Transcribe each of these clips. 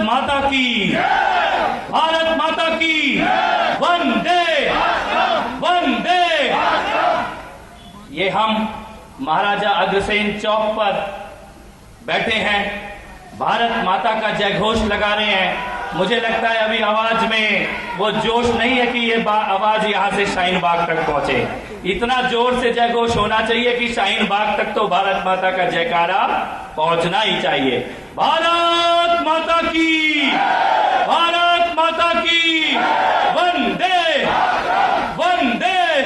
माता की, भारत माता की, वंदे वंदे। ये हम महाराजा अग्रसेन चौक पर बैठे हैं, भारत माता का जय घोष लगा रहे हैं। मुझे लगता है अभी आवाज में वो जोश नहीं है कि ये आवाज यहां से शाहीन बाग तक पहुंचे। इतना जोर से जय घोष होना चाहिए कि शाहीन बाग तक तो भारत माता का जयकारा पहुंचना ही चाहिए। भारत माता की, भारत माता की, वंदे वंदे,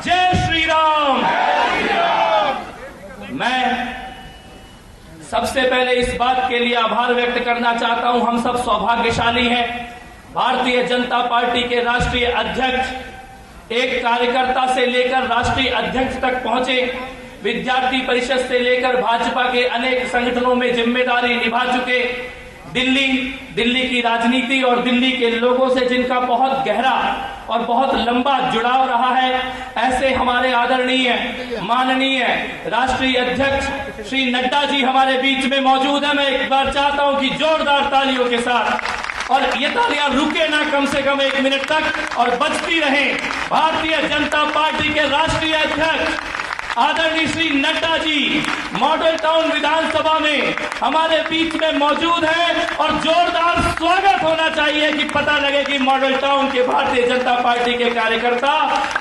जय श्री राम। मैं सबसे पहले इस बात के लिए आभार व्यक्त करना चाहता हूं, हम सब सौभाग्यशाली हैं। भारतीय जनता पार्टी के राष्ट्रीय अध्यक्ष एक कार्यकर्ता से लेकर राष्ट्रीय अध्यक्ष तक पहुंचे, विद्यार्थी परिषद से लेकर भाजपा के अनेक संगठनों में जिम्मेदारी निभा चुके, दिल्ली की राजनीति और दिल्ली के लोगों से जिनका बहुत गहरा और बहुत लंबा जुड़ाव रहा है, ऐसे हमारे आदरणीय माननीय राष्ट्रीय अध्यक्ष श्री नड्डा जी हमारे बीच में मौजूद है। मैं एक बार चाहता हूं कि जोरदार तालियों के साथ, और ये तालियां रुके ना कम से कम 1 मिनट तक और बजती रहें। भारतीय जनता पार्टी के राष्ट्रीय अध्यक्ष आदरणीय श्री नड्डा जी मॉडल टाउन विधानसभा में हमारे बीच में मौजूद हैं, और जोरदार स्वागत होना चाहिए कि पता लगे कि मॉडल टाउन के भारतीय जनता पार्टी के कार्यकर्ता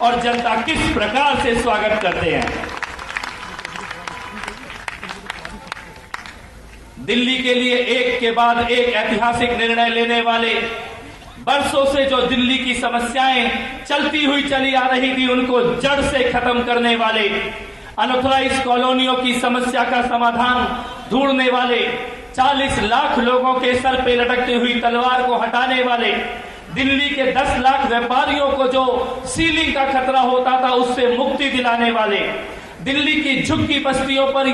और जनता किस प्रकार से स्वागत करते हैं। दिल्ली के लिए एक के बाद एक ऐतिहासिक निर्णय लेने वाले, बरसों से जो दिल्ली की समस्याएं चलती हुई चली आ रही थी उनको जड़ से खत्म करने वाले, अनऑथराइज्ड कॉलोनियों की समस्या का समाधान ढूंढने वाले, 40 लाख लोगों के सर पे लटकती हुई तलवार को हटाने वाले, दिल्ली के 10 लाख व्यापारियों को जो सीलिंग का खतरा होता था उससे मुक्ति दिलाने वाले, दिल्ली की झुग्गी बस्तियों पर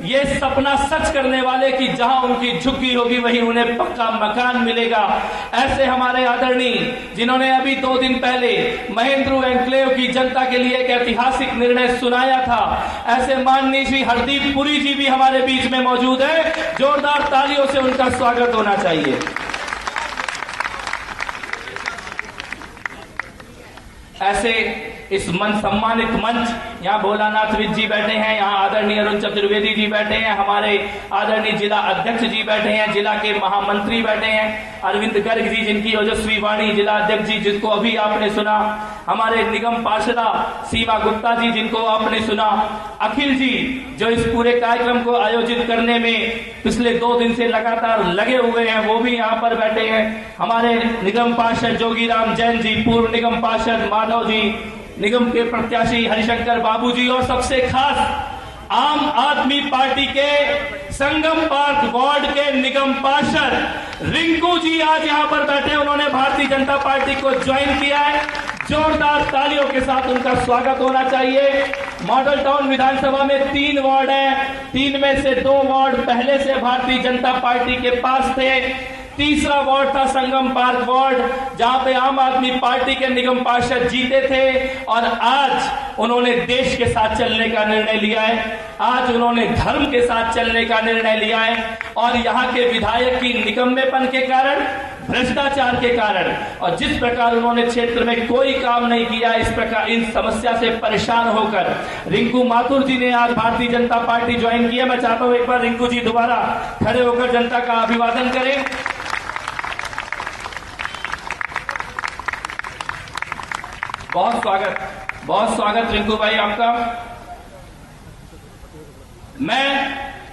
ये सपना सच करने वाले कि जहां उनकी झुग्गी होगी वहीं उन्हें पक्का मकान मिलेगा। ऐसे हमारे आदरणीय जिन्होंने अभी 2 दिन पहले महेंद्र एन्क्लेव की जनता के लिए एक ऐतिहासिक निर्णय सुनाया था, ऐसे माननीय श्री हरदीप पुरी जी भी हमारे बीच में मौजूद है। जोरदार तालियों से उनका स्वागत होना चाहिए। ऐसे इस सम्मानित मंच, यहाँ भोलानाथ विज जी बैठे हैं, यहाँ आदरणीय अरुण चतुर्वेदी जी बैठे हैं, हमारे आदरणीय जिला अध्यक्ष जी बैठे हैं, जिला के महामंत्री बैठे हैं, अरविंद गर्ग जी जिनकी ओजस्वी वाणी, जिला अध्यक्ष जी जिसको अभी आपने सुना, हमारे निगम पार्षदा सीमा गुप्ता जी जिनको आपने सुना, अखिल जी जो इस पूरे कार्यक्रम को आयोजित करने में पिछले 2 दिन से लगातार लगे हुए हैं वो भी यहाँ पर बैठे हैं, हमारे निगम पार्षद जोगीराम जैन जी, पूर्व निगम पार्षद माधव जी, निगम के प्रत्याशी हरिशंकर बाबू जी, और सबसे खास आम आदमी पार्टी के संगम पार्क वार्ड के निगम पार्षद रिंकू जी आज यहाँ पर बैठे, उन्होंने भारतीय जनता पार्टी को ज्वाइन किया है। जोरदार तालियों के साथ उनका स्वागत होना चाहिए। मॉडल टाउन विधानसभा में 3 वार्ड है, 3 में से 2 वार्ड पहले से भारतीय जनता पार्टी के पास थे, तीसरा वार्ड था संगम पार्क वार्ड जहां पे आम आदमी पार्टी के निगम पार्षद जीते थे, और आज उन्होंने देश के साथ चलने का निर्णय लिया है, आज उन्होंने धर्म के साथ चलने का निर्णय लिया है, और यहाँ के विधायक की निकम्मेपन के कारण, भ्रष्टाचार के कारण, और जिस प्रकार उन्होंने क्षेत्र में कोई काम नहीं किया, इस प्रकार इन समस्या से परेशान होकर रिंकू माथुर जी ने आज भारतीय जनता पार्टी ज्वाइन की है। मैं चाहता हूं एक बार रिंकू जी दोबारा खड़े होकर जनता का अभिवादन करें। बहुत स्वागत रिंकू भाई आपका। मैं,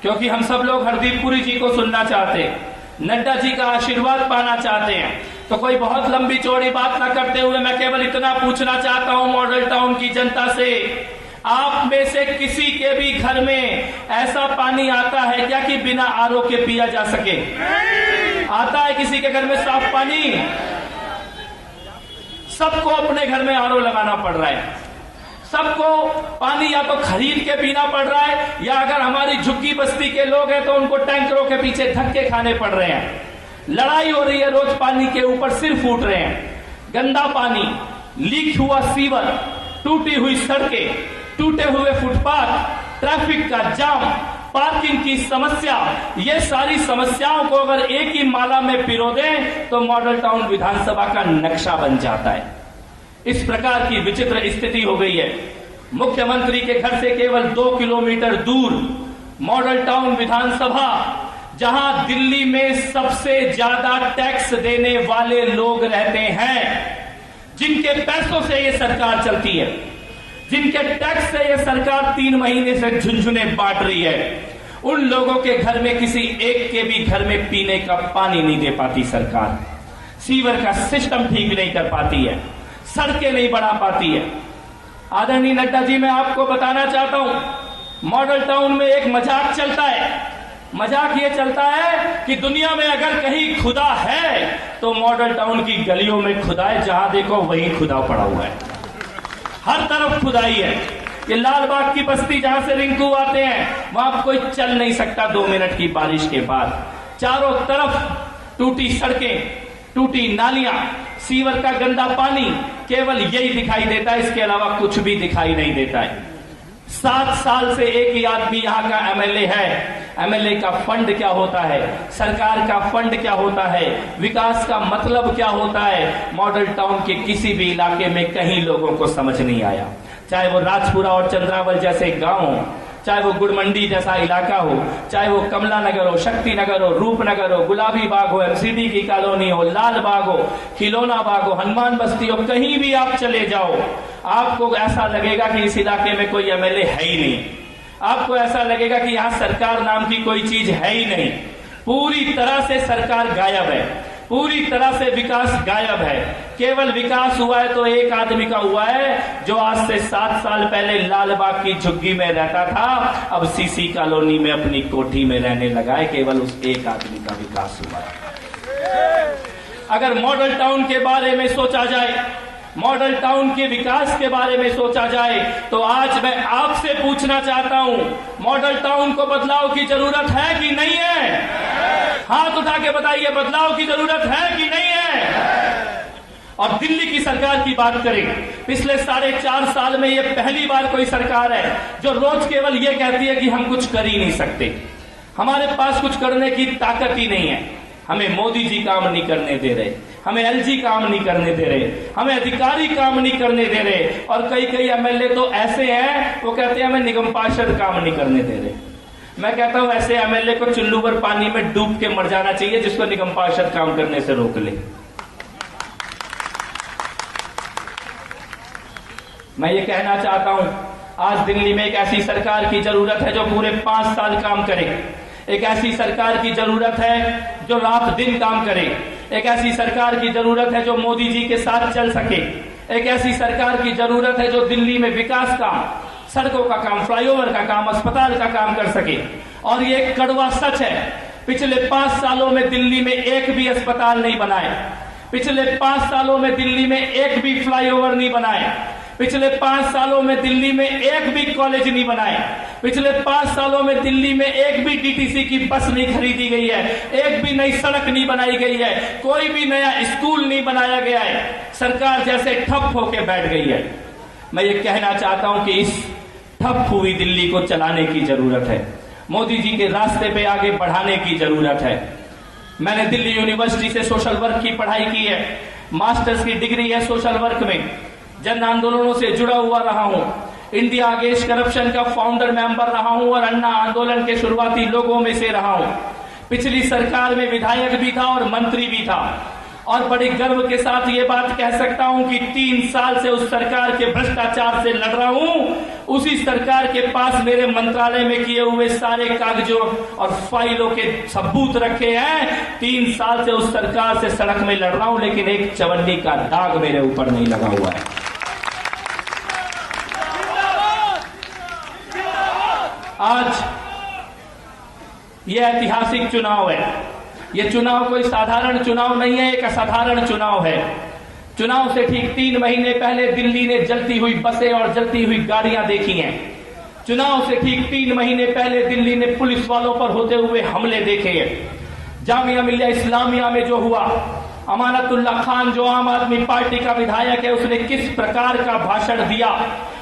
क्योंकि हम सब लोग हरदीप पुरी जी को सुनना चाहते हैं, नड्डा जी का आशीर्वाद पाना चाहते हैं, तो कोई बहुत लंबी चौड़ी बात ना करते हुए मैं केवल इतना पूछना चाहता हूं मॉडल टाउन की जनता से, आप में से किसी के भी घर में ऐसा पानी आता है क्या कि बिना आरओ के पिया जा सके? आता है किसी के घर में साफ पानी? सबको अपने घर में आरओ लगाना पड़ रहा है, सबको पानी या तो खरीद के पीना पड़ रहा है, या अगर हमारी झुग्गी बस्ती के लोग हैं तो उनको टैंकरों के पीछे धक्के खाने पड़ रहे हैं। लड़ाई हो रही है, रोज पानी के ऊपर सिर फूट रहे हैं। गंदा पानी, लीक हुआ सीवर, टूटी हुई सड़कें, टूटे हुए फुटपाथ, ट्रैफिक का जाम, पार्किंग की समस्या, ये सारी समस्याओं को अगर एक ही माला में पिरो दें तो मॉडल टाउन विधानसभा का नक्शा बन जाता है। इस प्रकार की विचित्र स्थिति हो गई है। मुख्यमंत्री के घर से केवल 2 किलोमीटर दूर मॉडल टाउन विधानसभा, जहां दिल्ली में सबसे ज्यादा टैक्स देने वाले लोग रहते हैं, जिनके पैसों से ये सरकार चलती है, जिनके टैक्स से ये सरकार 3 महीने से झुनझुने बांट रही है, उन लोगों के घर में किसी एक के भी घर में पीने का पानी नहीं दे पाती सरकार, सीवर का सिस्टम ठीक नहीं कर पाती है, सड़कें नहीं बढ़ा पाती है। आदरणीय नड्डा जी, मैं आपको बताना चाहता हूं, मॉडल टाउन में एक मजाक चलता है। मजाक ये चलता है कि दुनिया में अगर कहीं खुदा है तो मॉडल टाउन की गलियों में खुदा है, जहां देखो वहीं खुदा पड़ा हुआ है, हर तरफ खुदाई है। ये लालबाग की बस्ती जहां से रिंकू आते हैं, वहां कोई चल नहीं सकता 2 मिनट की बारिश के बाद। चारों तरफ टूटी सड़कें, टूटी नालियां, सीवर का गंदा पानी, केवल यही दिखाई देता है, इसके अलावा कुछ भी दिखाई नहीं देता है। 7 साल से एक ही आदमी यहां का एमएलए है। एमएलए का फंड क्या होता है, सरकार का फंड क्या होता है, विकास का मतलब क्या होता है, मॉडल टाउन के किसी भी इलाके में कहीं लोगों को समझ नहीं आया। चाहे वो राजपुरा और चंद्रावल जैसे गांव हो, चाहे वो गुड़मंडी जैसा इलाका हो, चाहे वो कमला नगर हो, शक्ति नगर हो, रूपनगर हो, गुलाबी बाग हो, एमसीडी की कॉलोनी हो, लाल बाग हो, खिलौना बाग हो, हनुमान बस्ती हो, कहीं भी आप चले जाओ, आपको ऐसा लगेगा कि इस इलाके में कोई एमएलए है ही नहीं। आपको ऐसा लगेगा कि यहां सरकार नाम की कोई चीज है ही नहीं। पूरी तरह से सरकार गायब है, पूरी तरह से विकास गायब है। केवल विकास हुआ है तो एक आदमी का हुआ है, जो आज से 7 साल पहले लालबाग की झुग्गी में रहता था, अब सीसी कॉलोनी में अपनी कोठी में रहने लगा है। केवल उस एक आदमी का विकास हुआ है। अगर मॉडल टाउन के बारे में सोचा जाए, मॉडल टाउन के विकास के बारे में सोचा जाए, तो आज मैं आपसे पूछना चाहता हूं, मॉडल टाउन को बदलाव की जरूरत है कि नहीं है? हाथ उठा के बताइए, बदलाव की जरूरत है कि नहीं है? और दिल्ली की सरकार की बात करें, पिछले 4.5 साल में यह पहली बार कोई सरकार है जो रोज केवल यह कहती है कि हम कुछ कर ही नहीं सकते, हमारे पास कुछ करने की ताकत ही नहीं है। हमें मोदी जी काम नहीं करने दे रहे, हमें एलजी काम नहीं करने दे रहे, हमें अधिकारी काम नहीं करने दे रहे, और कई एमएलए तो ऐसे हैं वो कहते हैं हमें निगम पार्षद काम नहीं करने दे रहे। मैं कहता हूं ऐसे एमएलए को चुल्लू भर पानी में डूब के मर जाना चाहिए, जिसको निगम पार्षद काम करने से रोक ले। मैं ये कहना चाहता हूं, आज दिल्ली में एक ऐसी सरकार की जरूरत है जो पूरे 5 साल काम करे। एक ऐसी सरकार की जरूरत है जो रात दिन काम करे। एक ऐसी सरकार की जरूरत है जो मोदी जी के साथ चल सके। एक ऐसी सरकार की जरूरत है जो दिल्ली में विकास का, सड़कों का काम, फ्लाईओवर का काम, अस्पताल का काम कर सके। और ये एक कड़वा सच है, पिछले 5 सालों में दिल्ली में एक भी अस्पताल नहीं बनाए, पिछले 5 सालों में दिल्ली में एक भी फ्लाईओवर नहीं बनाए, पिछले 5 सालों में दिल्ली में एक भी कॉलेज नहीं बनाए, पिछले 5 सालों में दिल्ली में एक भी डीटीसी की बस नहीं खरीदी गई है, एक भी नई सड़क नहीं बनाई गई है, कोई भी नया स्कूल नहीं बनाया गया है। सरकार जैसे ठप होके बैठ गई है। मैं ये कहना चाहता हूं कि इस ठप हुई दिल्ली को चलाने की जरूरत है, मोदी जी के रास्ते पे आगे बढ़ाने की जरूरत है। मैंने दिल्ली यूनिवर्सिटी से सोशल वर्क की पढ़ाई की है, मास्टर्स की डिग्री है सोशल वर्क में, जन आंदोलनों से जुड़ा हुआ रहा हूं, इंडिया अगेंस्ट करप्शन का फाउंडर मेंबर रहा हूं और अन्ना आंदोलन के शुरुआती लोगों में से रहा हूं। पिछली सरकार में विधायक भी था और मंत्री भी था, और बड़े गर्व के साथ ये बात कह सकता हूं कि 3 साल से उस सरकार के भ्रष्टाचार से लड़ रहा हूं। उसी सरकार के पास मेरे मंत्रालय में किए हुए सारे कागजों और फाइलों के सबूत रखे हैं। 3 साल से उस सरकार से सड़क में लड़ रहा हूं, लेकिन एक चवन्नी का दाग मेरे ऊपर नहीं लगा हुआ है। आज यह ऐतिहासिक चुनाव है। यह चुनाव कोई साधारण चुनाव नहीं है, एक असाधारण चुनाव है। चुनाव से ठीक 3 महीने पहले दिल्ली ने जलती हुई बसें और जलती हुई गाड़ियां देखी हैं। चुनाव से ठीक 3 महीने पहले दिल्ली ने पुलिस वालों पर होते हुए हमले देखे हैं। जामिया मिल्लिया इस्लामिया में जो हुआ, अमानतुल्ला खान जो आम आदमी पार्टी का विधायक है, उसने किस प्रकार का भाषण दिया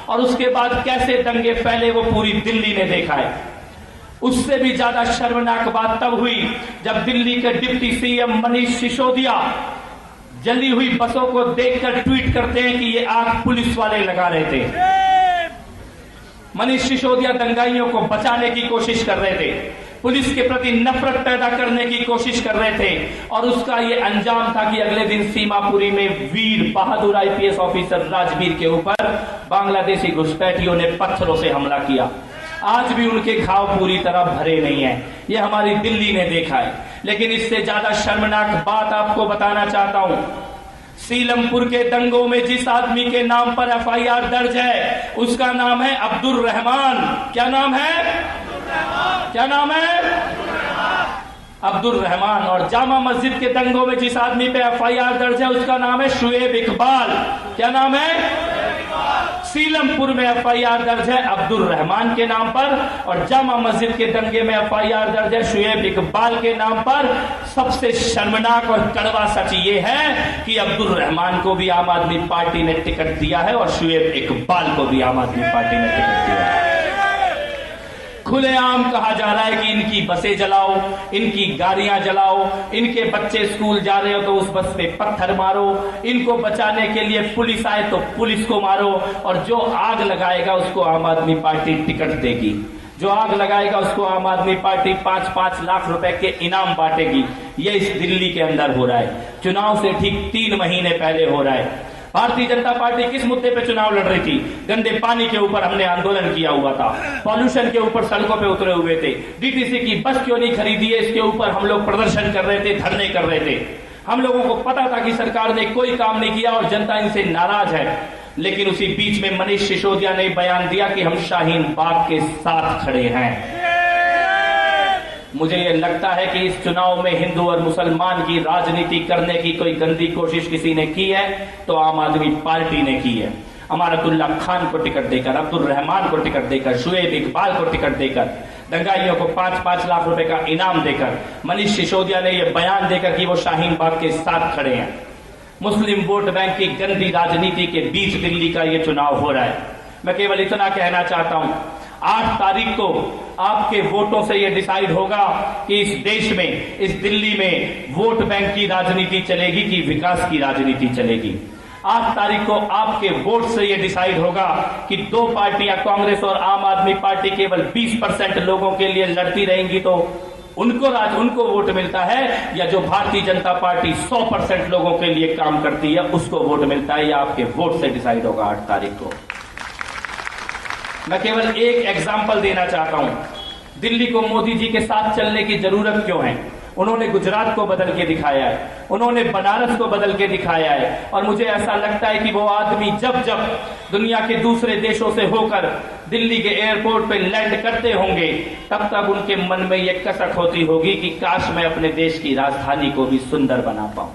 और उसके बाद कैसे दंगे फैले, वो पूरी दिल्ली ने देखा है। उससे भी ज्यादा शर्मनाक बात तब हुई जब दिल्ली के डिप्टी सीएम मनीष सिसोदिया जली हुई बसों को देखकर ट्वीट करते हैं कि ये आग पुलिस वाले लगा रहे थे। मनीष सिसोदिया दंगाइयों को बचाने की कोशिश कर रहे थे, पुलिस के प्रति नफरत पैदा करने की कोशिश कर रहे थे, और उसका ये अंजाम था कि अगले दिन सीमापुरी में वीर बहादुर आईपीएस ऑफिसर राजवीर के ऊपर बांग्लादेशी घुसपैठियों ने पत्थरों से हमला किया। आज भी उनके घाव पूरी तरह भरे नहीं है, ये हमारी दिल्ली ने देखा है। लेकिन इससे ज्यादा शर्मनाक बात आपको बताना चाहता हूं, सीलमपुर के दंगों में जिस आदमी के नाम पर एफआईआर दर्ज है उसका नाम है अब्दुल रहमान। क्या नाम है? क्या नाम है? अब्दुल रहमान। और जामा मस्जिद के दंगों में जिस आदमी पे एफआईआर दर्ज है उसका नाम है शुएब इकबाल। क्या नाम है? सीलमपुर में एफआईआर दर्ज है अब्दुल रहमान के नाम पर, और जामा मस्जिद के दंगे में एफआईआर दर्ज है शुएब इकबाल के नाम पर। सबसे शर्मनाक और कड़वा सच ये है कि अब्दुल रहमान को भी आम आदमी पार्टी ने टिकट दिया है और शुएब इकबाल को भी आम आदमी पार्टी ने टिकट दिया है। खुलेआम कहा जा रहा है कि इनकी बसें जलाओ, इनकी गाड़ियां जलाओ, इनके बच्चे स्कूल जा रहे हो तो उस बस पे पत्थर मारो, इनको बचाने के लिए पुलिस आए तो पुलिस को मारो, और जो आग लगाएगा उसको आम आदमी पार्टी टिकट देगी, जो आग लगाएगा उसको आम आदमी पार्टी 5-5 लाख रुपए के इनाम बांटेगी। ये इस दिल्ली के अंदर हो रहा है, चुनाव से ठीक 3 महीने पहले हो रहा है। भारतीय जनता पार्टी किस मुद्दे पे चुनाव लड़ रही थी? गंदे पानी के ऊपर हमने आंदोलन किया हुआ था, पॉल्यूशन के ऊपर सड़कों पे उतरे हुए थे, डीटीसी की बस क्यों नहीं खरीदी है इसके ऊपर हम लोग प्रदर्शन कर रहे थे, धरने कर रहे थे। हम लोगों को पता था कि सरकार ने कोई काम नहीं किया और जनता इनसे नाराज है। लेकिन उसी बीच में मनीष सिसोदिया ने बयान दिया कि हम शाहीन बाग के साथ खड़े हैं। मुझे यह लगता है कि इस चुनाव में हिंदू और मुसलमान की राजनीति करने की कोई गंदी कोशिश किसी ने की है तो आम आदमी पार्टी ने की है। अमारतुल्ला खान को टिकट देकर, अब्दुल रहमान को टिकट देकर, शुएब इकबाल को टिकट देकर, दंगाइयों को 5-5 लाख रुपए का इनाम देकर, मनीष सिसोदिया ने यह बयान देकर कि वो शाहीन बाग के साथ खड़े हैं। मुस्लिम वोट बैंक की गंदी राजनीति के बीच दिल्ली का यह चुनाव हो रहा है। मैं केवल इतना कहना चाहता हूं, 8 तारीख को आपके वोटों से यह डिसाइड होगा कि इस देश में, इस दिल्ली में वोट बैंक की राजनीति चलेगी कि विकास की राजनीति चलेगी। 8 तारीख को आपके वोट से यह डिसाइड होगा कि 2 पार्टियां कांग्रेस और आम आदमी पार्टी केवल 20% लोगों के लिए लड़ती रहेंगी तो उनको वोट मिलता है, या जो भारतीय जनता पार्टी 100% लोगों के लिए काम करती है उसको वोट मिलता है। या आपके वोट से डिसाइड होगा 8 तारीख को। मैं केवल एक एग्जाम्पल देना चाहता हूं, दिल्ली को मोदी जी के साथ चलने की जरूरत क्यों है। उन्होंने गुजरात को बदल के दिखाया है, उन्होंने बनारस को बदल के दिखाया है, और मुझे ऐसा लगता है कि वो आदमी जब जब दुनिया के दूसरे देशों से होकर दिल्ली के एयरपोर्ट पे लैंड करते होंगे तब तक उनके मन में ये कसक होती होगी कि काश मैं अपने देश की राजधानी को भी सुंदर बना पाऊं,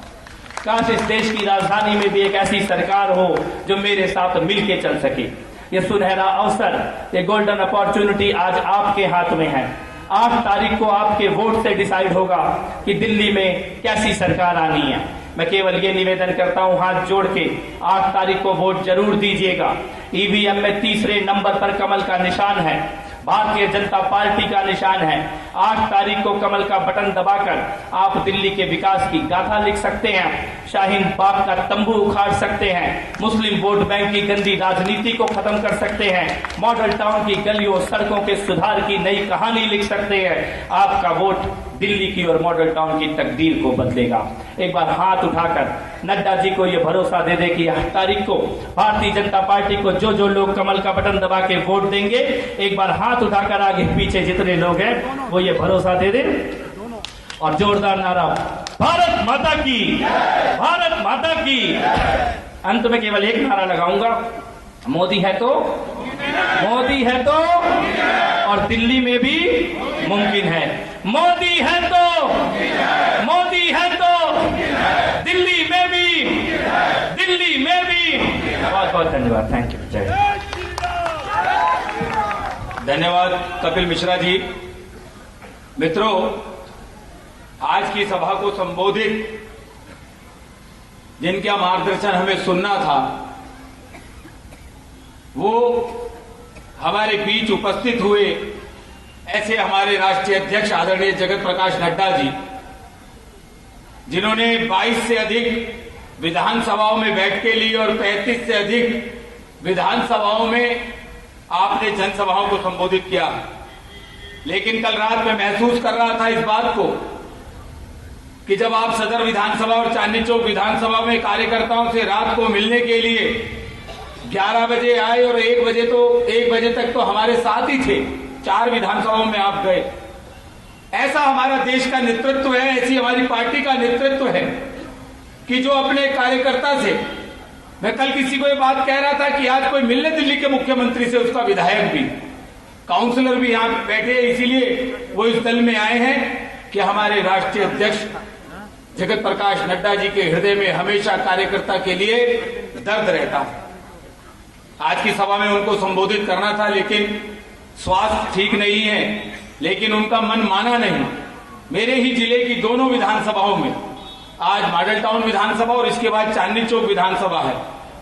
काश इस देश की राजधानी में भी एक ऐसी सरकार हो जो मेरे साथ मिलके चल सके। ये सुनहरा अवसर, ये गोल्डन अपॉर्चुनिटी आज आपके हाथ में है। 8 तारीख को आपके वोट से डिसाइड होगा कि दिल्ली में कैसी सरकार आनी है। मैं केवल ये निवेदन करता हूं हाथ जोड़ के, 8 तारीख को वोट जरूर दीजिएगा। ईवीएम में 3रे नंबर पर कमल का निशान है, भारतीय जनता पार्टी का निशान है। 8 तारीख को कमल का बटन दबाकर आप दिल्ली के विकास की गाथा लिख सकते हैं, शाहीन बाग का तंबू उखाड़ सकते हैं, मुस्लिम वोट बैंक की गंदी राजनीति को खत्म कर सकते हैं, मॉडल टाउन की गलियों सड़कों के सुधार की नई कहानी लिख सकते हैं। आपका वोट दिल्ली की और मॉडल टाउन की तकदीर को बदलेगा। एक बार हाथ उठाकर नड्डा जी को यह भरोसा दे दे कि 8 तारीख को भारतीय जनता पार्टी को जो जो लोग कमल का बटन दबा के वोट देंगे, एक बार हाथ उठाकर आगे पीछे जितने लोग हैं वो ये भरोसा दे दे और जोरदार नारा, भारत माता की, भारत माता की। अंत में केवल एक नारा लगाऊंगा, मोदी है तो, मोदी है तो, और दिल्ली में भी मुमकिन है। मोदी है तो, मोदी है तो, दिल्ली में भी, दिल्ली में भी। बहुत बहुत धन्यवाद, थैंक यू, जय। धन्यवाद कपिल मिश्रा जी। मित्रों, आज की सभा को संबोधित जिनका मार्गदर्शन हमें सुनना था वो हमारे बीच उपस्थित हुए ऐसे हमारे राष्ट्रीय अध्यक्ष आदरणीय जगत प्रकाश नड्डा जी, जिन्होंने 22 से अधिक विधानसभाओं में बैठकें ली और 35 से अधिक विधानसभाओं में आपने जनसभाओं को संबोधित किया। लेकिन कल रात में महसूस कर रहा था इस बात को कि जब आप सदर विधानसभा और चांदनी चौक विधानसभा में कार्यकर्ताओं से रात को मिलने के लिए 11 बजे आए और 1 बजे तक तो हमारे साथ ही थे, 4 विधानसभाओं में आप गए। ऐसा हमारा देश का नेतृत्व है, ऐसी हमारी पार्टी का नेतृत्व है कि जो अपने कार्यकर्ता से, मैं कल किसी को ये बात कह रहा था कि आज कोई मिलने दिल्ली के मुख्यमंत्री से, उसका विधायक भी, काउंसलर भी यहां बैठे, इसीलिए वो इस दल में आए हैं कि हमारे राष्ट्रीय अध्यक्ष जगत प्रकाश नड्डा जी के हृदय में हमेशा कार्यकर्ता के लिए दर्द रहता है। आज की सभा में उनको संबोधित करना था, लेकिन स्वास्थ्य ठीक नहीं है, लेकिन उनका मन माना नहीं। मेरे ही जिले की दोनों विधानसभाओं में, आज मॉडल टाउन विधानसभा और इसके बाद चांदनी चौक विधानसभा है,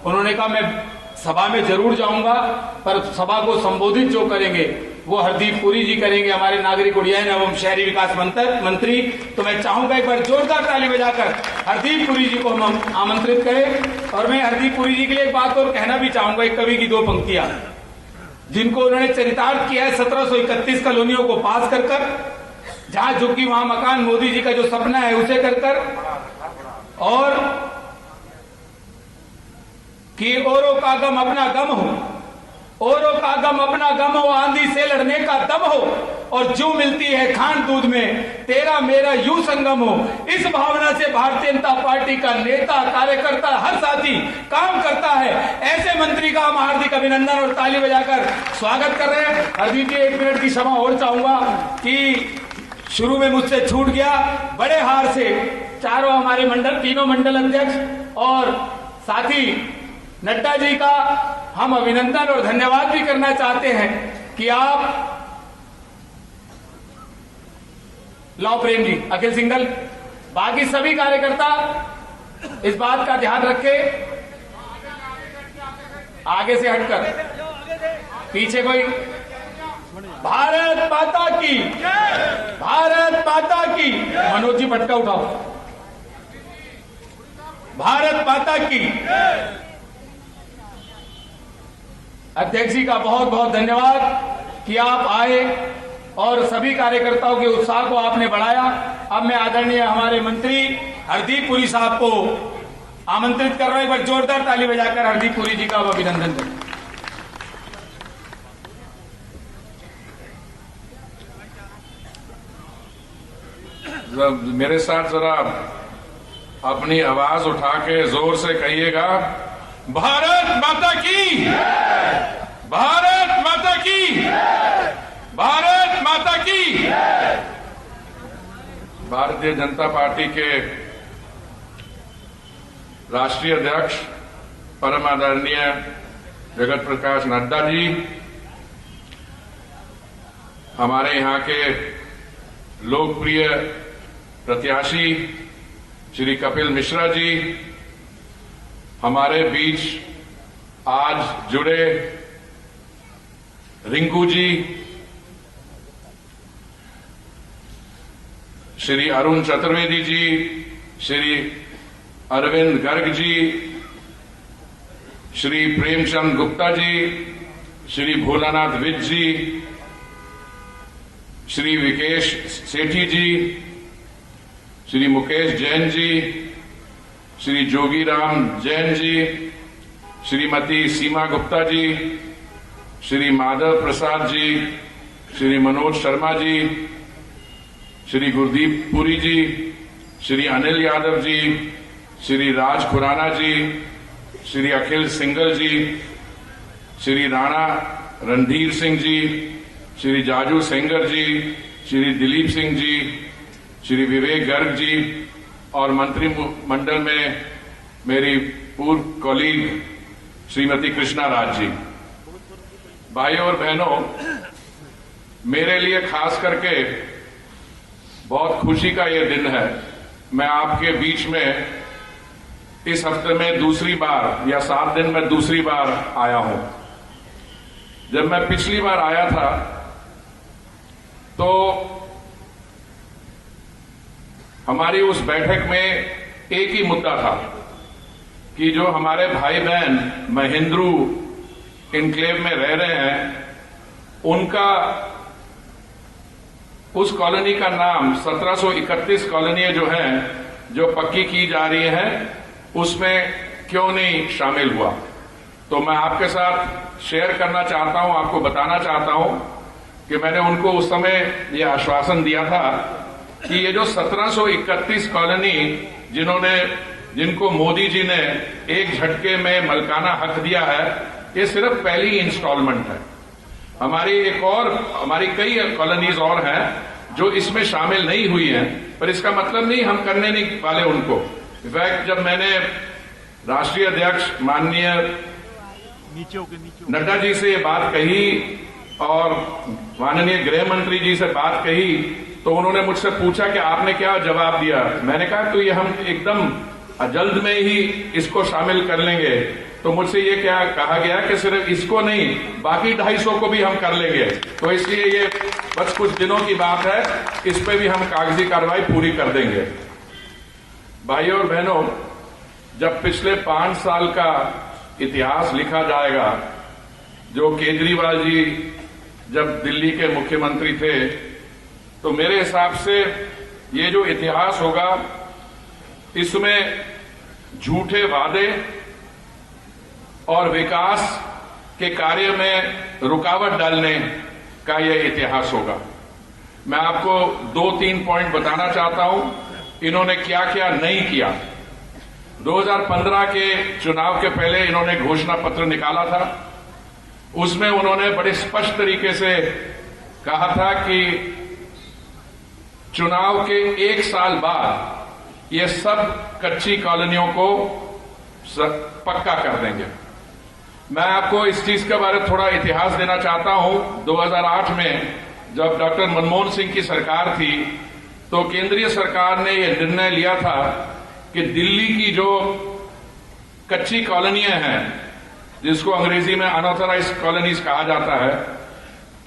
उन्होंने कहा मैं सभा में जरूर जाऊंगा, पर सभा को संबोधित जो करेंगे वो हरदीप पुरी जी करेंगे, हमारे नागरिक उड्डयन एवं शहरी विकास मंत्री। तो मैं चाहूंगा एक बार जोरदार ताली बजाकर हरदीप पुरी जी को हम आमंत्रित करें। और मैं हरदीप पुरी जी के लिए एक बात और कहना भी चाहूंगा, एक कवि की 2 पंक्तियां जिनको उन्होंने चरितार्थ किया है 1731 कॉलोनियों को पास कर कर, जहां झुकी वहां मकान, मोदी जी का जो सपना है उसे कर कर, और कि औरों का गम अपना गम हो, औरों का गम अपना गम हो, आंधी से लड़ने का दम हो, और जो मिलती है खान दूध में, तेरा मेरा यूं संगम हो। इस भावना से भारतीय जनता पार्टी का नेता, कार्यकर्ता, हर साथी काम करता है। ऐसे मंत्री का हम हार्दिक अभिनंदन और ताली बजाकर स्वागत कर रहे हैं। हरदीप जी, 1 मिनट की क्षमा और चाहूंगा कि शुरू में मुझसे छूट गया, बड़े हार से चारों हमारे तीनों मंडल अध्यक्ष और साथी नड्डा जी का हम अभिनंदन और धन्यवाद भी करना चाहते हैं कि आप, लॉ प्रेम जी, अखिल सिंघल, बाकी सभी कार्यकर्ता इस बात का ध्यान रखें, आगे से हटकर पीछे कोई। भारत माता की, भारत माता की। मनोज जी पटका उठाओ। भारत माता की। अध्यक्ष जी का बहुत बहुत धन्यवाद कि आप आए और सभी कार्यकर्ताओं के उत्साह को आपने बढ़ाया। अब मैं आदरणीय हमारे मंत्री हरदीप पुरी साहब को आमंत्रित कर रहा हूं, एक बार जोरदार ताली बजाकर हरदीप पुरी जी का अभिनंदन करें। मेरे साथ जरा अपनी आवाज उठा के जोर से कहिएगा, भारत माता की, भारत माता की, भारत माता की। भारतीय जनता पार्टी के राष्ट्रीय अध्यक्ष परम आदरणीय जगत प्रकाश नड्डा जी, हमारे यहाँ के लोकप्रिय प्रत्याशी श्री कपिल मिश्रा जी, हमारे बीच आज जुड़े रिंकू जी, श्री अरुण चतुर्वेदी जी, श्री अरविंद गर्ग जी, श्री प्रेमचंद गुप्ता जी, श्री भोलानाथ विज जी, श्री विकेश सेठी जी, श्री मुकेश जैन जी, श्री जोगीराम जैन जी, श्रीमती सीमा गुप्ता जी, श्री माधव प्रसाद जी, श्री मनोज शर्मा जी, श्री गुरदीप पुरी जी, श्री अनिल यादव जी, श्री राज खुराना जी, श्री अखिल सिंघल जी, श्री राणा रणधीर सिंह जी, श्री जाजू सेंगर जी, श्री दिलीप सिंह जी, श्री विवेक गर्ग जी और मंत्रिमंडल में मेरी पूर्व कॉलीग श्रीमती कृष्णा राज जी। भाइयों और बहनों, मेरे लिए खास करके बहुत खुशी का ये दिन है। मैं आपके बीच में इस हफ्ते में दूसरी बार या 7 दिन में दूसरी बार आया हूं। जब मैं पिछली बार आया था तो हमारी उस बैठक में एक ही मुद्दा था कि जो हमारे भाई बहन महेंद्रू इनक्लेव में रह रहे हैं, उनका उस कॉलोनी का नाम 1731 कॉलोनी जो है, जो पक्की की जा रही है, उसमें क्यों नहीं शामिल हुआ। तो मैं आपके साथ शेयर करना चाहता हूं, आपको बताना चाहता हूं कि मैंने उनको उस समय यह आश्वासन दिया था कि ये जो 1731 कॉलोनी जिनको मोदी जी ने एक झटके में मलकाना हक दिया है, ये सिर्फ पहली इंस्टॉलमेंट है। हमारी कई कॉलोनीज और हैं जो इसमें शामिल नहीं हुई हैं, पर इसका मतलब नहीं हम करने नहीं वाले उनको। इनफैक्ट जब मैंने राष्ट्रीय अध्यक्ष माननीय नड्डा जी से ये बात कही और माननीय गृह मंत्री जी से बात कही, तो उन्होंने मुझसे पूछा कि आपने क्या जवाब दिया। मैंने कहा तो ये हम एकदम जल्द में ही इसको शामिल कर लेंगे। तो मुझसे ये क्या कहा गया कि सिर्फ इसको नहीं, बाकी 250 को भी हम कर लेंगे। तो इसलिए ये बस कुछ दिनों की बात है, इस पे भी हम कागजी कार्रवाई पूरी कर देंगे। भाइयों और बहनों, जब पिछले 5 साल का इतिहास लिखा जाएगा, जो केजरीवाल जी जब दिल्ली के मुख्यमंत्री थे, तो मेरे हिसाब से ये जो इतिहास होगा, इसमें झूठे वादे और विकास के कार्य में रुकावट डालने का यह इतिहास होगा। मैं आपको 2-3 पॉइंट बताना चाहता हूं, इन्होंने क्या क्या नहीं किया। 2015 के चुनाव के पहले इन्होंने घोषणा पत्र निकाला था। उसमें उन्होंने बड़े स्पष्ट तरीके से कहा था कि चुनाव के 1 साल बाद ये सब कच्ची कॉलोनियों को पक्का कर देंगे। मैं आपको इस चीज के बारे में थोड़ा इतिहास देना चाहता हूं। 2008 में जब डॉक्टर मनमोहन सिंह की सरकार थी, तो केंद्रीय सरकार ने यह निर्णय लिया था कि दिल्ली की जो कच्ची कॉलोनियां हैं, जिसको अंग्रेजी में अनऑथराइज्ड कॉलोनीज कहा जाता है,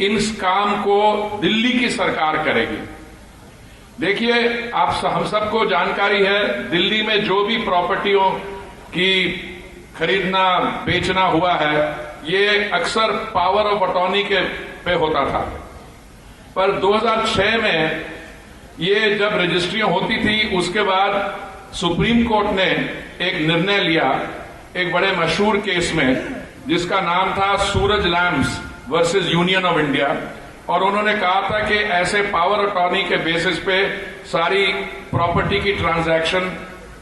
इन काम को दिल्ली की सरकार करेगी। देखिए, हम सबको जानकारी है, दिल्ली में जो भी प्रॉपर्टियों की खरीदना बेचना हुआ है, ये अक्सर पावर ऑफ अटॉर्नी के पे होता था। पर 2006 में ये जब रजिस्ट्रियां होती थी, उसके बाद सुप्रीम कोर्ट ने एक निर्णय लिया एक बड़े मशहूर केस में, जिसका नाम था Suraj Lamps versus Union of India. और उन्होंने कहा था कि ऐसे पावर अटॉर्नी के बेसिस पे सारी प्रॉपर्टी की ट्रांजैक्शन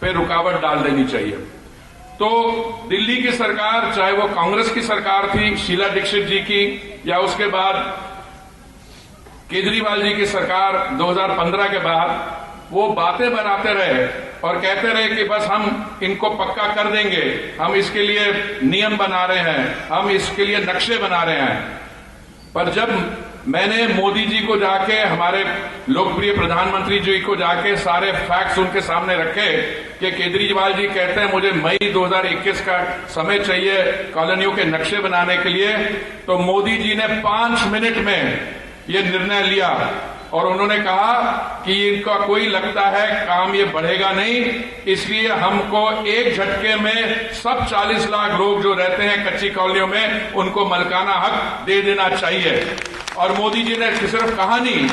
पे रुकावट डाल देनी चाहिए। तो दिल्ली की सरकार, चाहे वो कांग्रेस की सरकार थी शीला दीक्षित जी की, या उसके बाद केजरीवाल जी की सरकार 2015 के बाद, वो बातें बनाते रहे और कहते रहे कि बस हम इनको पक्का कर देंगे, हम इसके लिए नियम बना रहे हैं, हम इसके लिए नक्शे बना रहे हैं। पर जब मैंने मोदी जी को जाके, हमारे लोकप्रिय प्रधानमंत्री जी को जाके सारे फैक्ट्स उनके सामने रखे कि केजरीवाल जी कहते हैं मुझे मई 2021 का समय चाहिए कॉलोनियों के नक्शे बनाने के लिए, तो मोदी जी ने 5 मिनट में ये निर्णय लिया और उन्होंने कहा कि इनका कोई लगता है काम ये बढ़ेगा नहीं, इसलिए हमको एक झटके में सब 40 लाख लोग जो रहते हैं कच्ची कॉलोनियों में, उनको मलकाना हक दे देना चाहिए। और मोदी जी ने सिर्फ कहा नहीं,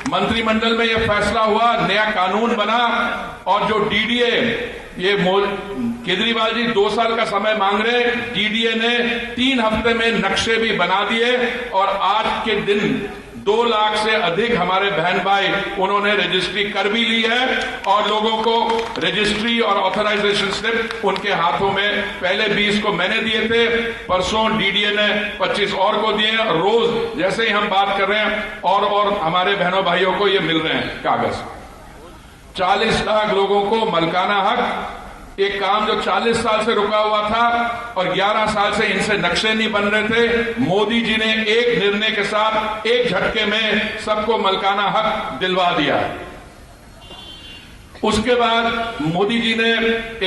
मंत्रिमंडल में यह फैसला हुआ, नया कानून बना, और जो डीडीए, ये केजरीवाल जी 2 साल का समय मांग रहे, डीडीए ने 3 हफ्ते में नक्शे भी बना दिए। और आज के दिन 2 लाख से अधिक हमारे बहन भाई उन्होंने रजिस्ट्री कर भी ली है, और लोगों को रजिस्ट्री और ऑथराइजेशन स्लिप उनके हाथों में, पहले 20 को मैंने दिए थे, परसों डीडीए ने 25 और को दिए। रोज जैसे ही हम बात कर रहे हैं और हमारे बहनों भाइयों को ये मिल रहे हैं कागज। 40 लाख लोगों को मलकाना हक, एक काम जो 40 साल से रुका हुआ था और 11 साल से इनसे नक्शे नहीं बन रहे थे, मोदी जी ने एक निर्णय के साथ एक झटके में सबको मलकाना हक दिलवा दिया। उसके बाद मोदी जी ने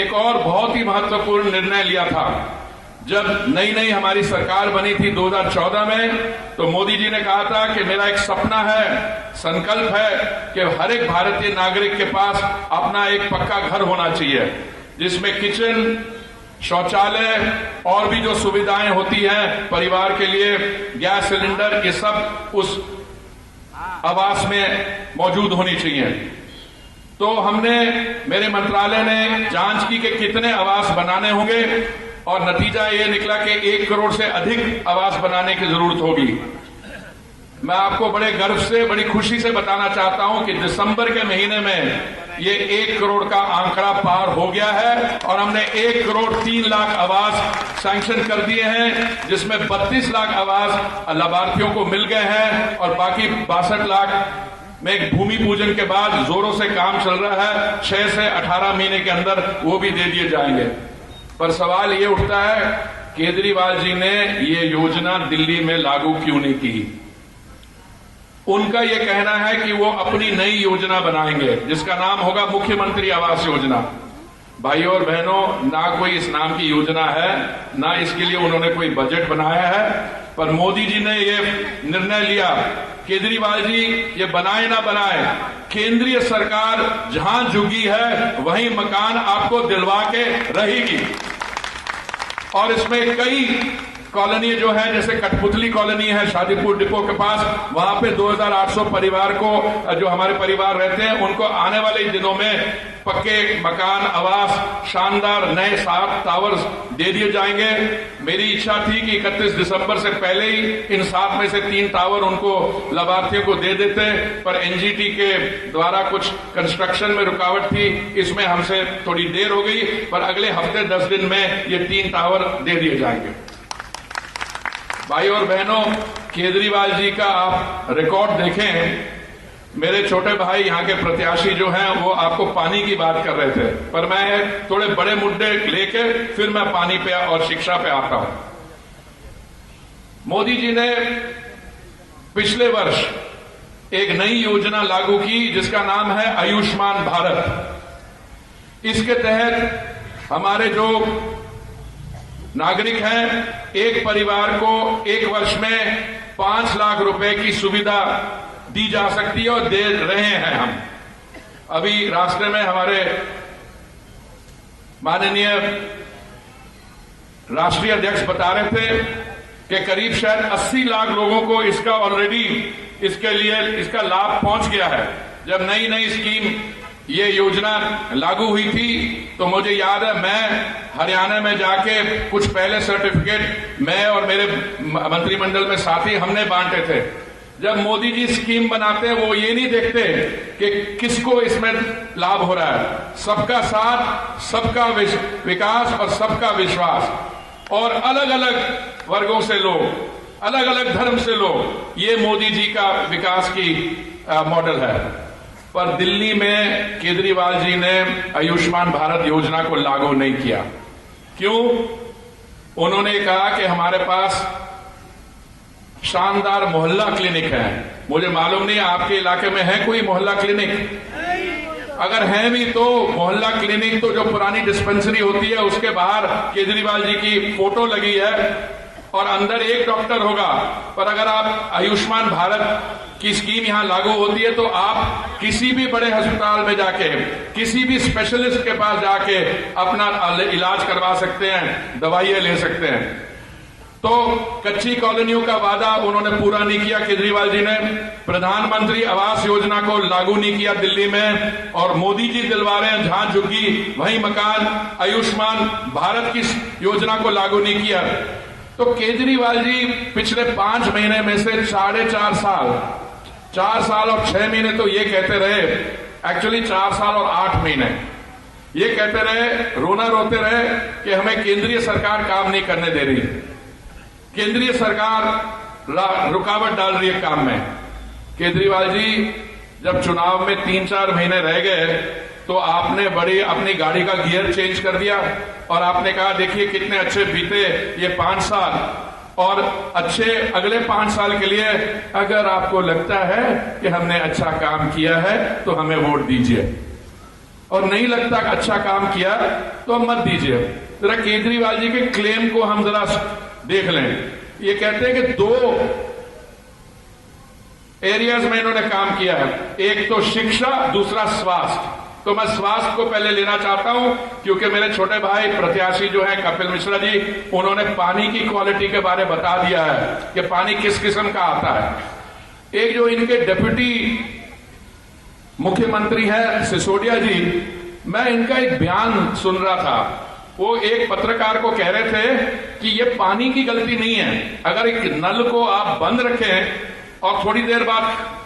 एक और बहुत ही महत्वपूर्ण निर्णय लिया था जब नई नई हमारी सरकार बनी थी 2014 में, तो मोदी जी ने कहा था कि मेरा एक सपना है, संकल्प है कि हर एक भारतीय नागरिक के पास अपना एक पक्का घर होना चाहिए, जिसमें किचन, शौचालय और भी जो सुविधाएं होती हैं परिवार के लिए, गैस सिलेंडर, ये सब उस आवास में मौजूद होनी चाहिए। तो हमने, मेरे मंत्रालय ने जांच की कि कितने आवास बनाने होंगे, और नतीजा ये निकला कि 1 करोड़ से अधिक आवास बनाने की जरूरत होगी। मैं आपको बड़े गर्व से, बड़ी खुशी से बताना चाहता हूं कि दिसंबर के महीने में ये 1 करोड़ का आंकड़ा पार हो गया है, और हमने 1 करोड़ 3 लाख आवास सैंक्शन कर दिए हैं, जिसमें 32 लाख आवास लाभार्थियों को मिल गए हैं, और बाकी 62 लाख में भूमि पूजन के बाद जोरों से काम चल रहा है। 6 से 18 महीने के अंदर वो भी दे दिए जाएंगे। पर सवाल ये उठता है, केजरीवाल जी ने ये योजना दिल्ली में लागू क्यों नहीं की? उनका ये कहना है कि वो अपनी नई योजना बनाएंगे, जिसका नाम होगा मुख्यमंत्री आवास योजना। भाइयों और बहनों, ना कोई इस नाम की योजना है, ना इसके लिए उन्होंने कोई बजट बनाया है, पर मोदी जी ने ये निर्णय लिया, केजरीवाल जी ये बनाए ना बनाए, केंद्रीय सरकार जहां झुकी है वहीं मकान आपको दिलवा के रहेगी। और इसमें कई कॉलोनी जो है, जैसे कठपुतली कॉलोनी है शादीपुर डिपो के पास, वहां पे 2800 परिवार को, जो हमारे परिवार रहते हैं, उनको आने वाले दिनों में पक्के मकान, आवास, शानदार नए 7 टावर्स दे दिए जाएंगे। मेरी इच्छा थी कि 31 दिसंबर से पहले ही इन 7 में से 3 टावर उनको लाभार्थियों को दे देते, पर एनजीटी के द्वारा कुछ कंस्ट्रक्शन में रुकावट थी, इसमें हमसे थोड़ी देर हो गई, पर अगले हफ्ते 10 दिन में ये 3 टावर दे दिए जाएंगे। भाई और बहनों, केजरीवाल जी का आप रिकॉर्ड देखें। मेरे छोटे भाई यहाँ के प्रत्याशी जो हैं, वो आपको पानी की बात कर रहे थे, पर मैं थोड़े बड़े मुद्दे लेके फिर मैं पानी पे और शिक्षा पे आता हूं। मोदी जी ने पिछले वर्ष एक नई योजना लागू की, जिसका नाम है आयुष्मान भारत। इसके तहत हमारे जो नागरिक हैं, एक परिवार को 1 वर्ष में 5 लाख रुपए की सुविधा दी जा सकती है, और दे रहे हैं हम। अभी रास्ते में हमारे माननीय राष्ट्रीय अध्यक्ष बता रहे थे कि करीब शायद 80 लाख लोगों को इसका ऑलरेडी, इसके लिए इसका लाभ पहुंच गया है। जब नई नई स्कीम, ये योजना लागू हुई थी, तो मुझे याद है, मैं हरियाणा में जाके कुछ पहले सर्टिफिकेट मैं और मेरे मंत्रिमंडल में साथी हमने बांटे थे। जब मोदी जी स्कीम बनाते हैं, वो ये नहीं देखते कि किसको इसमें लाभ हो रहा है। सबका साथ, सबका विकास और सबका विश्वास, और अलग अलग वर्गों से लोग, अलग अलग धर्म से लोग, ये मोदी जी का विकास की मॉडल है। पर दिल्ली में केजरीवाल जी ने आयुष्मान भारत योजना को लागू नहीं किया। क्यों? उन्होंने कहा कि हमारे पास शानदार मोहल्ला क्लिनिक है। मुझे मालूम नहीं आपके इलाके में है कोई मोहल्ला क्लिनिक? अगर है भी तो मोहल्ला क्लिनिक तो जो पुरानी डिस्पेंसरी होती है, उसके बाहर केजरीवाल जी की फोटो लगी है और अंदर एक डॉक्टर होगा। पर अगर आप आयुष्मान भारत की स्कीम यहां लागू होती है, तो आप किसी भी बड़े अस्पताल में जाके, किसी भी स्पेशलिस्ट के पास जाके अपना इलाज करवा सकते हैं, दवाइयां ले सकते हैं। तो कच्ची कॉलोनियों का वादा उन्होंने पूरा नहीं किया केजरीवाल जी ने। प्रधानमंत्री आवास योजना को लागू नहीं किया दिल्ली में, और मोदी जी दिलवा रहे हैं जहां झुग्गी वहीं मकान। आयुष्मान भारत की योजना को लागू नहीं किया। तो केजरीवाल जी पिछले 5 महीने में से 4.5 साल, 4 साल और 6 महीने तो ये कहते रहे, एक्चुअली 4 साल और 8 महीने ये कहते रहे, रोना रोते रहे कि हमें केंद्रीय सरकार काम नहीं करने दे रही, केंद्रीय सरकार रुकावट डाल रही है काम में। केजरीवाल जी जब चुनाव में 3-4 महीने रह गए, तो आपने बड़ी अपनी गाड़ी का गियर चेंज कर दिया और आपने कहा देखिए कितने अच्छे बीते ये 5 साल, और अच्छे अगले 5 साल के लिए अगर आपको लगता है कि हमने अच्छा काम किया है तो हमें वोट दीजिए, और नहीं लगता अच्छा काम किया तो मत दीजिए। जरा केजरीवाल जी के क्लेम को हम जरा देख लें। ये कहते हैं कि 2 एरियाज में इन्होंने काम किया है, एक तो शिक्षा, दूसरा स्वास्थ्य। तो मैं स्वास्थ्य को पहले लेना चाहता हूं, क्योंकि मेरे छोटे भाई प्रत्याशी जो है कपिल मिश्रा जी, उन्होंने पानी की क्वालिटी के बारे में बता दिया है कि पानी किस किस्म का आता है। एक जो इनके डिप्टी मुख्यमंत्री है सिसोदिया जी, मैं इनका एक बयान सुन रहा था। वो एक पत्रकार को कह रहे थे कि ये पानी की गलती नहीं है, अगर एक नल को आप बंद रखें और थोड़ी देर बाद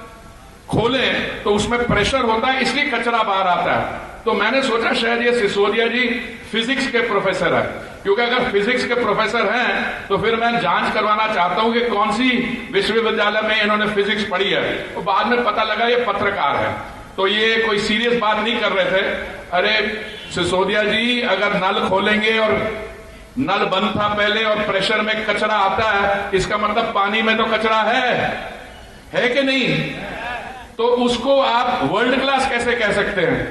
खोलें तो उसमें प्रेशर होता है, इसलिए कचरा बाहर आता है। तो मैंने सोचा शायद ये सिसोदिया जी फिजिक्स के प्रोफेसर है, क्योंकि अगर फिजिक्स के प्रोफेसर हैं तो फिर मैं जांच करवाना चाहता हूं कि कौन सी विश्वविद्यालय में इन्होंने फिजिक्स पढ़ी है। तो बाद में पता लगा ये पत्रकार है, तो ये कोई सीरियस बात नहीं कर रहे थे। अरे सिसोदिया जी, अगर नल खोलेंगे और नल बंद था पहले और प्रेशर में कचरा आता है, इसका मतलब पानी में तो कचरा है कि नहीं? तो उसको आप वर्ल्ड क्लास कैसे कह सकते हैं?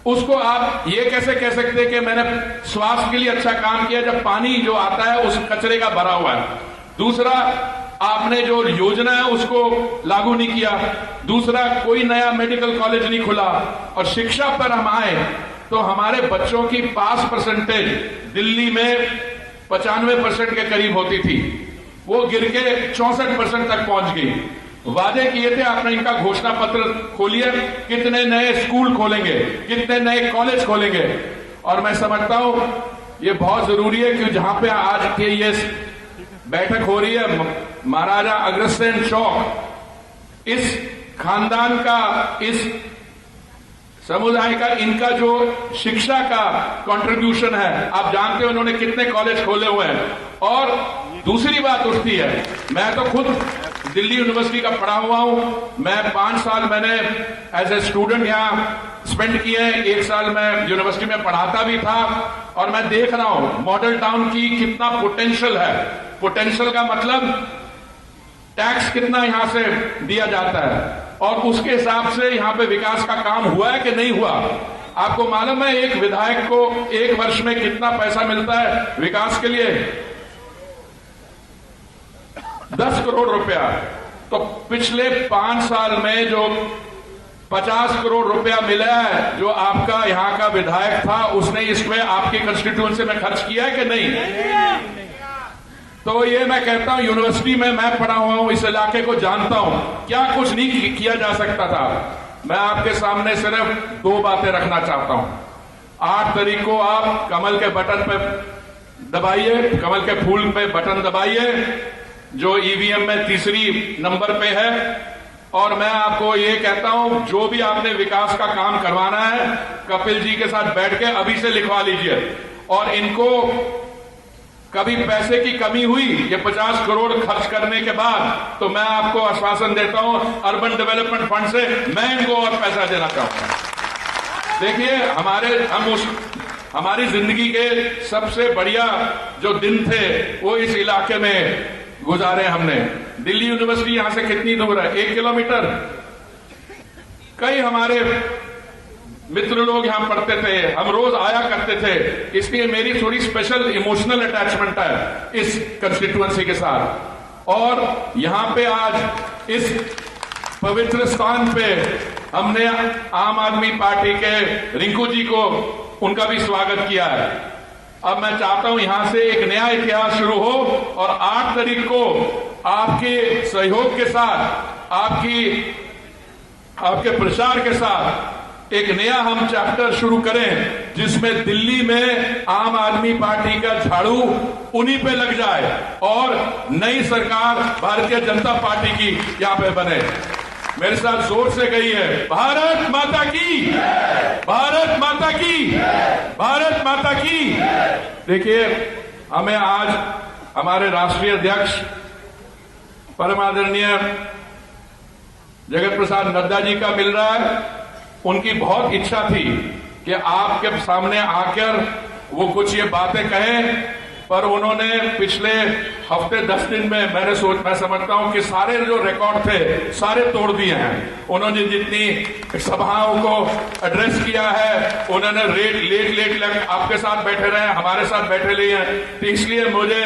उसको आप ये कैसे कह सकते हैं कि मैंने स्वास्थ्य के लिए अच्छा काम किया, जब पानी जो आता है उस कचरे का भरा हुआ है? दूसरा, आपने जो योजना है उसको लागू नहीं किया। दूसरा, कोई नया मेडिकल कॉलेज नहीं खुला। और शिक्षा पर हम आए तो हमारे बच्चों की पास परसेंटेज दिल्ली में 95% के करीब होती थी, वो गिर के 64% तक पहुंच गई। वादे किए थे आपने, इनका घोषणा पत्र खोलिए, कितने नए स्कूल खोलेंगे, कितने नए कॉलेज खोलेंगे। और मैं समझता हूं ये बहुत जरूरी है कि जहां पे आज के ये बैठक हो रही है, महाराजा अग्रसेन चौक, इस खानदान का, इस समुदाय का, इनका जो शिक्षा का कंट्रीब्यूशन है, आप जानते हो इन्होंने कितने कॉलेज खोले हुए हैं। और दूसरी बात उठती है, मैं तो खुद दिल्ली यूनिवर्सिटी का पढ़ा हुआ हूं। मैं 5 साल मैंने एज ए स्टूडेंट यहां स्पेंड किए हैं, 1 साल मैं यूनिवर्सिटी में पढ़ाता भी था। और मैं देख रहा हूं मॉडल टाउन की कितना पोटेंशियल है। पोटेंशियल का मतलब टैक्स कितना यहां से दिया जाता है और उसके हिसाब से यहां पे विकास का काम हुआ है कि नहीं हुआ। आपको मालूम है एक विधायक को 1 वर्ष में कितना पैसा मिलता है विकास के लिए? 10 करोड़ रुपया। तो पिछले 5 साल में जो 50 करोड़ रुपया मिला है, जो आपका यहां का विधायक था, उसने इसमें आपकी कंस्टिट्यूएंसी में खर्च किया है कि नहीं? तो ये मैं कहता हूं, यूनिवर्सिटी में मैं पढ़ा हुआ हूं, इस इलाके को जानता हूं, क्या कुछ नहीं किया जा सकता था। मैं आपके सामने सिर्फ 2 बातें रखना चाहता हूं। 8 तारीख को आप कमल के बटन पे दबाइए, कमल के फूल पे बटन दबाइए, जो ईवीएम में 3 नंबर पे है। और मैं आपको ये कहता हूं, जो भी आपने विकास का काम करवाना है, कपिल जी के साथ बैठ के अभी से लिखवा लीजिए। और इनको कभी पैसे की कमी हुई ये 50 करोड़ खर्च करने के बाद, तो मैं आपको आश्वासन देता हूं, अर्बन डेवलपमेंट फंड से मैं इनको और पैसा देना चाहूंगा। देखिए, हमारी जिंदगी के सबसे बढ़िया जो दिन थे वो इस इलाके में गुजारे हमने। दिल्ली यूनिवर्सिटी यहां से कितनी दूर है? 1 किलोमीटर। कई हमारे मित्र लोग यहां पढ़ते थे, हम रोज आया करते थे, इसलिए मेरी थोड़ी स्पेशल इमोशनल अटैचमेंट है इस कंस्टिट्यूएंसी के साथ। और यहां पे आज इस पवित्र स्थान पे हमने आम आदमी पार्टी के रिंकू जी को, उनका भी स्वागत किया है। अब मैं चाहता हूं यहां से एक नया इतिहास शुरू हो और 8 तारीख को आपके सहयोग के साथ, आपके प्रचार के साथ एक नया हम चैप्टर शुरू करें, जिसमें दिल्ली में आम आदमी पार्टी का झाड़ू उन्हीं पे लग जाए और नई सरकार भारतीय जनता पार्टी की यहां पे बने। मेरे साथ जोर से कहिए, भारत माता की, भारत माता की, भारत माता की। देखिए, हमें आज हमारे राष्ट्रीय अध्यक्ष परम आदरणीय जगत प्रसाद नड्डा जी का मिल रहा है। उनकी बहुत इच्छा थी कि आपके सामने आकर वो कुछ ये बातें कहें, पर उन्होंने पिछले हफ्ते 10 दिन में मैं समझता हूं कि सारे जो रिकॉर्ड थे सारे तोड़ दिए हैं। उन्होंने जितनी सभाओं को एड्रेस किया है, उन्होंने लेट आपके साथ बैठे रहे, हमारे साथ बैठे रहे हैं, तो इसलिए मुझे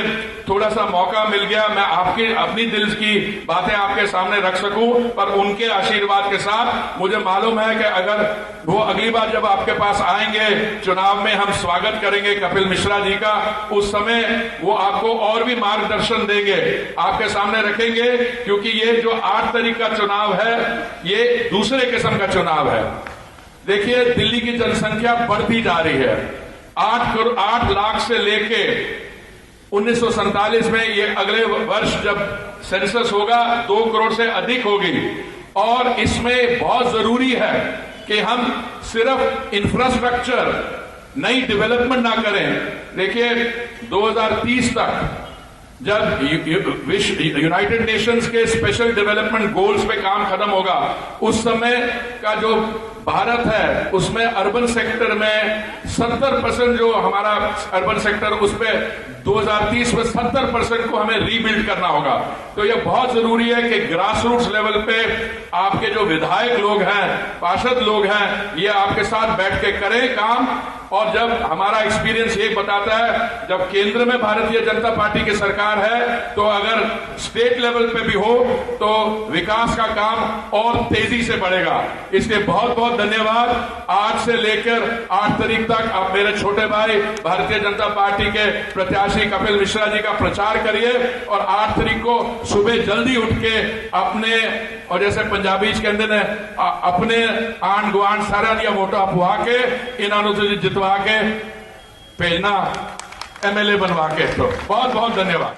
थोड़ा सा मौका मिल गया मैं आपकी अपनी दिल की बातें आपके सामने रख सकूं। पर उनके आशीर्वाद के साथ मुझे मालूम है कि अगर वो अगली बार जब आपके पास आएंगे चुनाव में, हम स्वागत करेंगे कपिल मिश्रा जी का, उस समय वो आपको और भी मार्गदर्शन देंगे, आपके सामने रखेंगे, क्योंकि ये जो 8 तारीख का चुनाव है ये दूसरे किस्म का चुनाव है। देखिए दिल्ली की जनसंख्या बढ़ती जा रही है। 8 लाख से लेके 1947 में, ये अगले वर्ष जब सेंसस होगा 2 करोड़ से अधिक होगी। और इसमें बहुत जरूरी है कि हम सिर्फ इंफ्रास्ट्रक्चर, नई डेवलपमेंट ना करें। देखिए 2030 तक जब यूनाइटेड नेशंस के स्पेशल डेवलपमेंट गोल्स पे काम खत्म होगा, उस समय का जो भारत है उसमें अर्बन सेक्टर में 70% जो हमारा अर्बन सेक्टर, उस पे 2030 में 70% को हमें रीबिल्ड करना होगा। तो यह बहुत जरूरी है कि ग्रास रूट्स लेवल पे आपके जो विधायक लोग हैं, पार्षद लोग हैं, ये आपके साथ बैठ के करें काम। और जब हमारा एक्सपीरियंस ये बताता है, जब केंद्र में भारतीय जनता पार्टी की सरकार है, तो अगर स्टेट लेवल पे भी हो तो विकास का काम और तेजी से बढ़ेगा। इसलिए बहुत बहुत धन्यवाद। आज से लेकर 8 तारीख तक आप मेरे छोटे भाई भारतीय जनता पार्टी के प्रत्याशी कपिल मिश्रा जी का प्रचार करिए, और 8 तारीख को सुबह जल्दी उठ के अपने, और जैसे पंजाबी कहते ने, अपने आंड गुआंढ सारा दिया वोटा पुआ के इन्होंने जितवा के भेजना, MLA बनवा के। तो बहुत बहुत धन्यवाद।